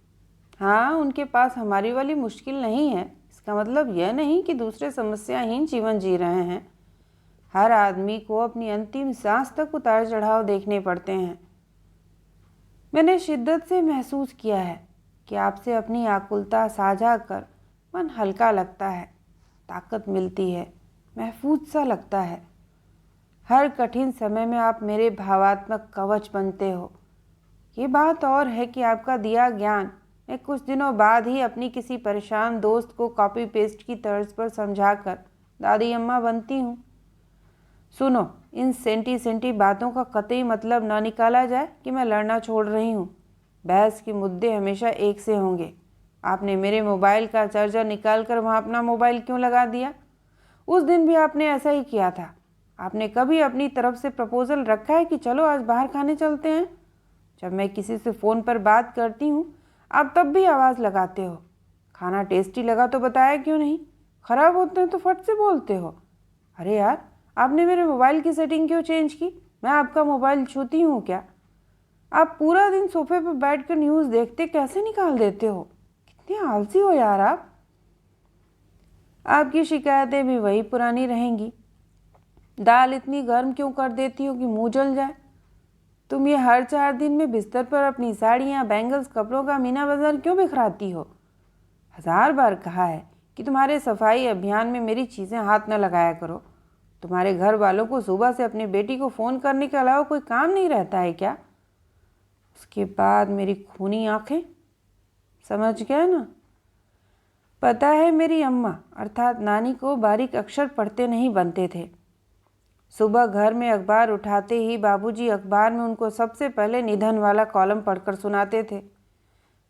हाँ उनके पास हमारी वाली मुश्किल नहीं है, इसका मतलब यह नहीं कि दूसरे समस्याहीन जीवन जी रहे हैं। हर आदमी को अपनी अंतिम सांस तक उतार चढ़ाव देखने पड़ते हैं। मैंने शिद्दत से महसूस किया है कि आपसे अपनी आकुलता साझा कर मन हल्का लगता है, ताकत मिलती है, महफूज सा लगता है। हर कठिन समय में आप मेरे भावात्मक कवच बनते हो। ये बात और है कि आपका दिया ज्ञान मैं कुछ दिनों बाद ही अपनी किसी परेशान दोस्त को कॉपी पेस्ट की तर्ज पर समझाकर दादी अम्मा बनती हूँ। सुनो, इन सेंटी सेंटी बातों का कतई मतलब न निकाला जाए कि मैं लड़ना छोड़ रही हूँ। बहस के मुद्दे हमेशा एक से होंगे। आपने मेरे मोबाइल का चार्जर निकाल कर वहाँ अपना मोबाइल क्यों लगा दिया? उस दिन भी आपने ऐसा ही किया था। आपने कभी अपनी तरफ से प्रपोजल रखा है कि चलो आज बाहर खाने चलते हैं? जब मैं किसी से फ़ोन पर बात करती हूँ आप तब भी आवाज़ लगाते हो। खाना टेस्टी लगा तो बताया क्यों नहीं? ख़राब होते हैं तो फट से बोलते हो। अरे यार, आपने मेरे मोबाइल की सेटिंग क्यों चेंज की? मैं आपका मोबाइल छूती हूँ क्या? आप पूरा दिन सोफे पर बैठकर न्यूज़ देखते कैसे निकाल देते हो? कितने आलसी हो यार आप। आपकी शिकायतें भी वही पुरानी रहेंगी। दाल इतनी गर्म क्यों कर देती हो कि मुंह जल जाए? तुम ये हर 4 दिन में बिस्तर पर अपनी साड़ियाँ, बैंगल्स, कपड़ों का मीना बाजार क्यों बिखराती हो? 1000 बार कहा है कि तुम्हारे सफाई अभियान में मेरी चीज़ें हाथ न लगाया करो। तुम्हारे घर वालों को सुबह से अपनी बेटी को फ़ोन करने के अलावा कोई काम नहीं रहता है क्या? उसके बाद मेरी खूनी आंखें, समझ गए ना? पता है मेरी अम्मा अर्थात नानी को बारीक अक्षर पढ़ते नहीं बनते थे। सुबह घर में अखबार उठाते ही बाबूजी अखबार में उनको सबसे पहले निधन वाला कॉलम पढ़कर सुनाते थे।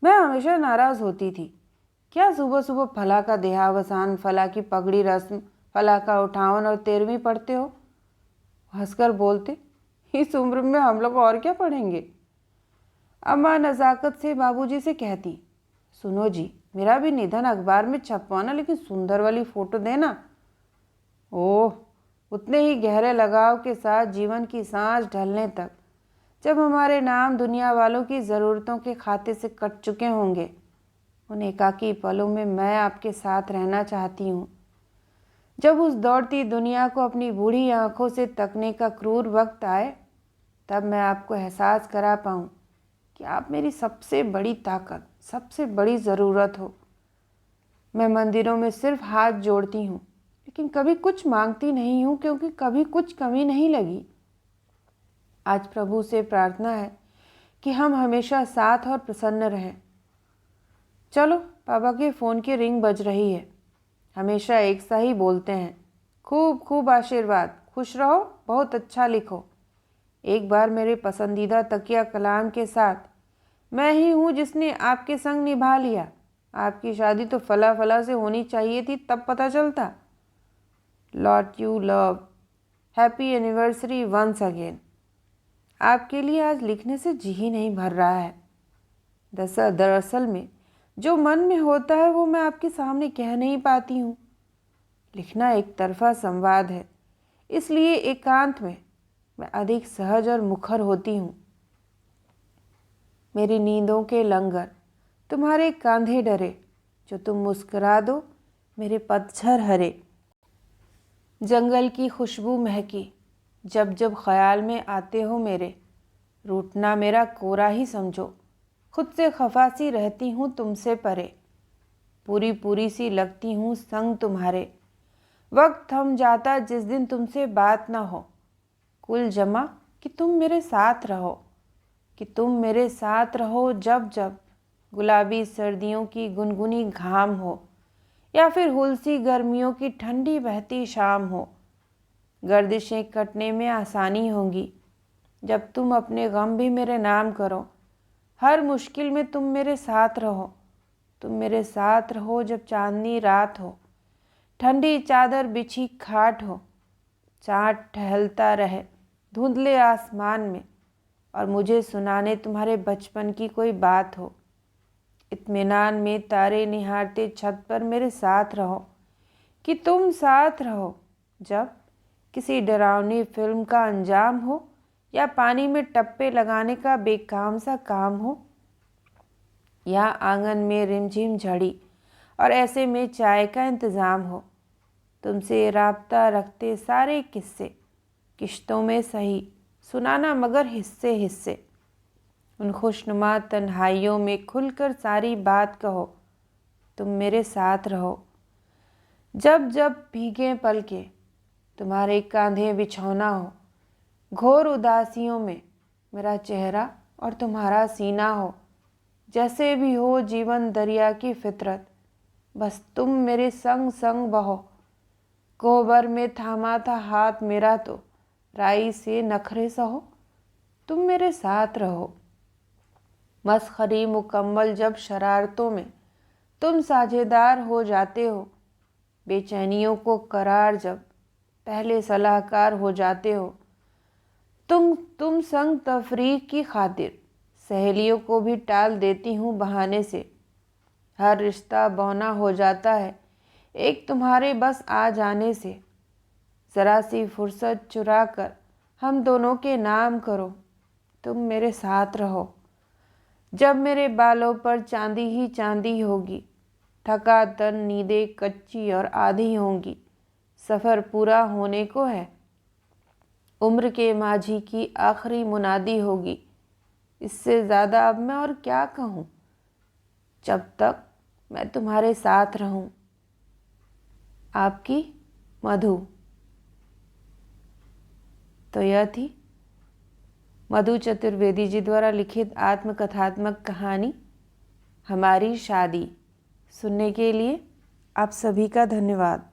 मैं हमेशा नाराज़ होती थी। क्या सुबह सुबह फला का देहावसान, फला की पगड़ी रस्म, फला का उठावन और 13वीं पढ़ते हो? हंसकर बोलते, इस उम्र में हम लोग और क्या पढ़ेंगे? अम्मा नज़ाकत से बाबूजी से कहती, सुनो जी, मेरा भी निधन अखबार में छपवाना, लेकिन सुंदर वाली फ़ोटो देना। ओह, उतने ही गहरे लगाव के साथ जीवन की सांस ढलने तक, जब हमारे नाम दुनिया वालों की ज़रूरतों के खाते से कट चुके होंगे, उन एकाकी पलों में मैं आपके साथ रहना चाहती हूँ। जब उस दौड़ती दुनिया को अपनी बूढ़ी आंखों से तकने का क्रूर वक्त आए, तब मैं आपको एहसास करा पाऊँ कि आप मेरी सबसे बड़ी ताकत, सबसे बड़ी ज़रूरत हो। मैं मंदिरों में सिर्फ हाथ जोड़ती हूँ, लेकिन कभी कुछ मांगती नहीं हूँ, क्योंकि कभी कुछ कमी नहीं लगी। आज प्रभु से प्रार्थना है कि हम हमेशा साथ और प्रसन्न रहें। चलो, पापा के फ़ोन की रिंग बज रही है। हमेशा एक सा ही बोलते हैं, खूब खूब आशीर्वाद, खुश रहो, बहुत अच्छा लिखो। एक बार मेरे पसंदीदा तकिया कलाम के साथ, मैं ही हूँ जिसने आपके संग निभा लिया। आपकी शादी तो फला फला से होनी चाहिए थी, तब पता चलता। Lot you love. Happy anniversary once again. आपके लिए आज लिखने से जी ही नहीं भर रहा है। दरअसल में जो मन में होता है वो मैं आपके सामने कह नहीं पाती हूँ। लिखना एक तरफा संवाद है, इसलिए एकांत में मैं अधिक सहज और मुखर होती हूँ। मेरी नींदों के लंगर तुम्हारे कांधे डरे, जो तुम मुस्कुरा दो मेरे पतझर हरे। जंगल की खुशबू महकी जब जब ख्याल में आते हो मेरे, रूठना मेरा कोरा ही समझो। खुद से खफा सी रहती हूँ तुमसे परे, पूरी पूरी सी लगती हूँ संग तुम्हारे। वक्त थम जाता जिस दिन तुमसे बात ना हो, कुल जमा कि तुम मेरे साथ रहो, कि तुम मेरे साथ रहो जब जब गुलाबी सर्दियों की गुनगुनी घाम हो, या फिर हुलसी गर्मियों की ठंडी बहती शाम हो। गर्दिशें कटने में आसानी होगी जब तुम अपने गम भी मेरे नाम करो। हर मुश्किल में तुम मेरे साथ रहो, तुम मेरे साथ रहो जब चांदनी रात हो, ठंडी चादर बिछी खाट हो, चाँद टहलता रहे धुंधले आसमान में, और मुझे सुनाने तुम्हारे बचपन की कोई बात हो। इत्मीनान में तारे निहारते छत पर मेरे साथ रहो, कि तुम साथ रहो जब किसी डरावनी फिल्म का अंजाम हो, या पानी में टप्पे लगाने का बेकाम सा काम हो, या आंगन में रिमझिम झड़ी और ऐसे में चाय का इंतज़ाम हो। तुमसे राब्ता रखते सारे किस्से किश्तों में सही सुनाना, मगर हिस्से हिस्से। उन खुशनुमा तन्हाइयों में खुलकर सारी बात कहो, तुम मेरे साथ रहो जब जब भीगे पलके तुम्हारे कांधे बिछौना हो। घोर उदासियों में मेरा चेहरा और तुम्हारा सीना हो, जैसे भी हो जीवन दरिया की फितरत, बस तुम मेरे संग संग बहो। कोहबर में थामा था हाथ मेरा तो राई से नखरे सहो, तुम मेरे साथ रहो। मस्खरी मुकम्मल जब शरारतों में तुम साझेदार हो जाते हो, बेचैनियों को करार जब पहले सलाहकार हो जाते हो। तुम संग तफरीक की खातिर सहेलियों को भी टाल देती हूँ बहाने से। हर रिश्ता बौना हो जाता है एक तुम्हारे बस आ जाने से। ज़रा सी फुर्सत चुरा कर हम दोनों के नाम करो, तुम मेरे साथ रहो जब मेरे बालों पर चांदी ही चांदी होगी। थका तन नींदें कच्ची और आधी होंगी, सफ़र पूरा होने को है। उम्र के माझी की आखिरी मुनादी होगी, इससे ज़्यादा अब मैं और क्या कहूँ, जब तक मैं तुम्हारे साथ रहूँ। आपकी मधु। तो यह थी मधु चतुर्वेदी जी द्वारा लिखित आत्मकथात्मक कहानी हमारी शादी। सुनने के लिए आप सभी का धन्यवाद।